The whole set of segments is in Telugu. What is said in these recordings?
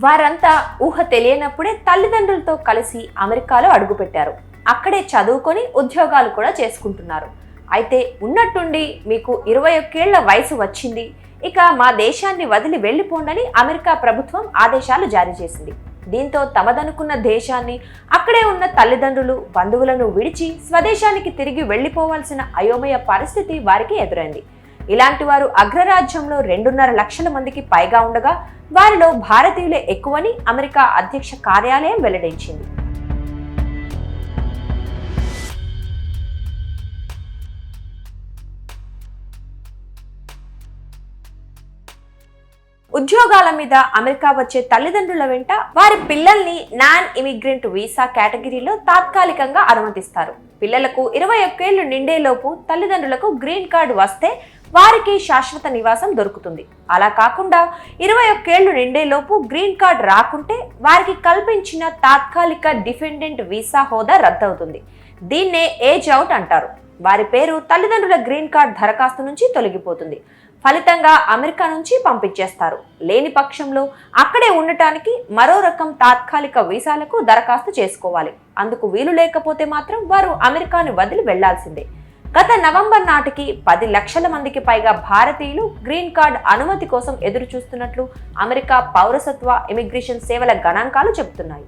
వారంతా ఊహ తెలియనప్పుడే తల్లిదండ్రులతో కలిసి అమెరికాలో అడుగుపెట్టారు. అక్కడే చదువుకొని ఉద్యోగాలు కూడా చేసుకుంటున్నారు. అయితే ఉన్నట్టుండి మీకు 21 ఏళ్ల వయసు వచ్చింది, ఇక మా దేశాన్ని వదిలి వెళ్లిపోండని అమెరికా ప్రభుత్వం ఆదేశాలు జారీ చేసింది. దీంతో తమదనుకున్న దేశాన్ని, అక్కడే ఉన్న తల్లిదండ్రులు, బంధువులను విడిచి స్వదేశానికి తిరిగి వెళ్లిపోవాల్సిన అయోమయ పరిస్థితి వారికి ఎదురైంది. ఇలాంటి వారు అగ్రరాజ్యంలో 2.5 లక్షల మందికి పైగా ఉండగా వారిలో భారతీయులే ఎక్కువని అమెరికా అధ్యక్ష కార్యాలయం వెల్లడించింది. ఉద్యోగాల మీద అమెరికా వచ్చే తల్లిదండ్రుల వెంట వారి పిల్లల్ని నాన్ ఇమిగ్రెంట్ వీసా కేటగిరీలో తాత్కాలికంగా అనుమతిస్తారు. పిల్లలకు 21 ఏళ్లు నిండేలోపు తల్లిదండ్రులకు గ్రీన్ కార్డు వస్తే వారికి శాశ్వత నివాసం దొరుకుతుంది. అలా కాకుండా 21 ఏళ్లు నిండేలోపు గ్రీన్ కార్డు రాకుంటే వారికి కల్పించిన తాత్కాలిక డిపెండెంట్ వీసా హోదా రద్దవుతుంది. దీన్నే ఏజ్ అవుట్ అంటారు. వారి పేరు తల్లిదండ్రుల గ్రీన్ కార్డ్ దరఖాస్తు నుంచి తొలగిపోతుంది. ఫలితంగా అమెరికా నుంచి పంపించేస్తారు. లేని పక్షంలో అక్కడే ఉండటానికి మరో రకం తాత్కాలిక వీసాలకు దరఖాస్తు చేసుకోవాలి. అందుకు వీలు లేకపోతే మాత్రం వారు అమెరికాను వదిలి వెళ్లాల్సిందే. గత నవంబర్ నాటికి 10 లక్షల మందికి పైగా భారతీయులు గ్రీన్ కార్డ్ అనుమతి కోసం ఎదురు చూస్తున్నట్లు అమెరికా పౌరసత్వ ఇమిగ్రేషన్ సేవల గణాంకాలు చెబుతున్నాయి.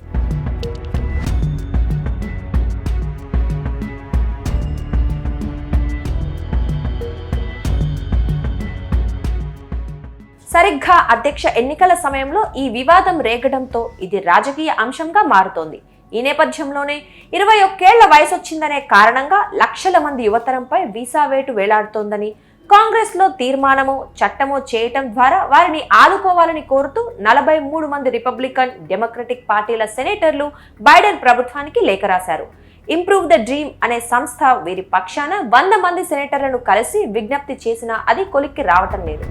సరిగ్గా అధ్యక్ష ఎన్నికల సమయంలో ఈ వివాదం రేగడంతో ఇది రాజకీయ అంశంగా మారుతోంది. ఈ నేపథ్యంలోనే 21 ఏళ్ల వయసొచ్చిందనే కారణంగా లక్షల మంది యువతరంపై వీసా వేటు వేలాడుతోందని, కాంగ్రెస్ లో తీర్మానమో చట్టమో చేయటం ద్వారా వారిని ఆదుకోవాలని కోరుతూ 43 మంది రిపబ్లికన్, డెమోక్రటిక్ పార్టీల సెనేటర్లు బైడెన్ ప్రభుత్వానికి లేఖ రాశారు. ఇంప్రూవ్ ద డ్రీమ్ అనే సంస్థ వీరి పక్షాన 100 మంది సెనేటర్లను కలిసి విజ్ఞప్తి చేసినా అది కొలిక్కి రావటం లేదు.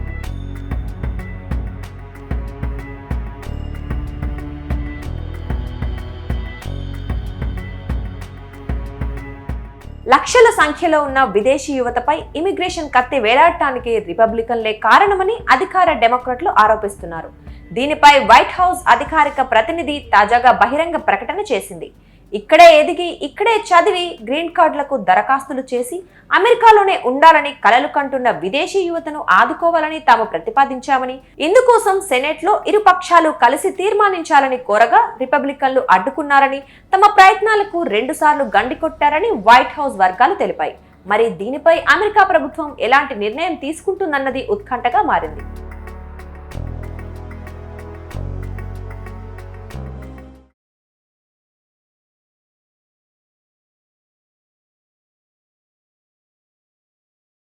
లక్షల సంఖ్యలో ఉన్న విదేశీ యువతపై ఇమిగ్రేషన్ కత్తి వేలాడటానికి రిపబ్లికన్లే కారణమని అధికార డెమోక్రాట్లు ఆరోపిస్తున్నారు. దీనిపై వైట్ హౌస్ అధికారిక ప్రతినిధి తాజాగా బహిరంగ ప్రకటన చేసింది. ఇక్కడే ఎదిగి, ఇక్కడే చదివి గ్రీన్ కార్డులకు దరఖాస్తులు చేసి అమెరికాలోనే ఉండాలని కలలు కంటున్న విదేశీ యువతను ఆదుకోవాలని తాము ప్రతిపాదించామని, ఇందుకోసం సెనెట్ లో ఇరు పక్షాలు కలిసి తీర్మానించాలని కోరగా రిపబ్లికన్లు అడ్డుకున్నారని, తమ ప్రయత్నాలకు 2 సార్లు గండి కొట్టారని వైట్ హౌస్ వర్గాలు తెలిపాయి. మరి దీనిపై అమెరికా ప్రభుత్వం ఎలాంటి నిర్ణయం తీసుకుంటుందన్నది ఉత్కంఠగా మారింది.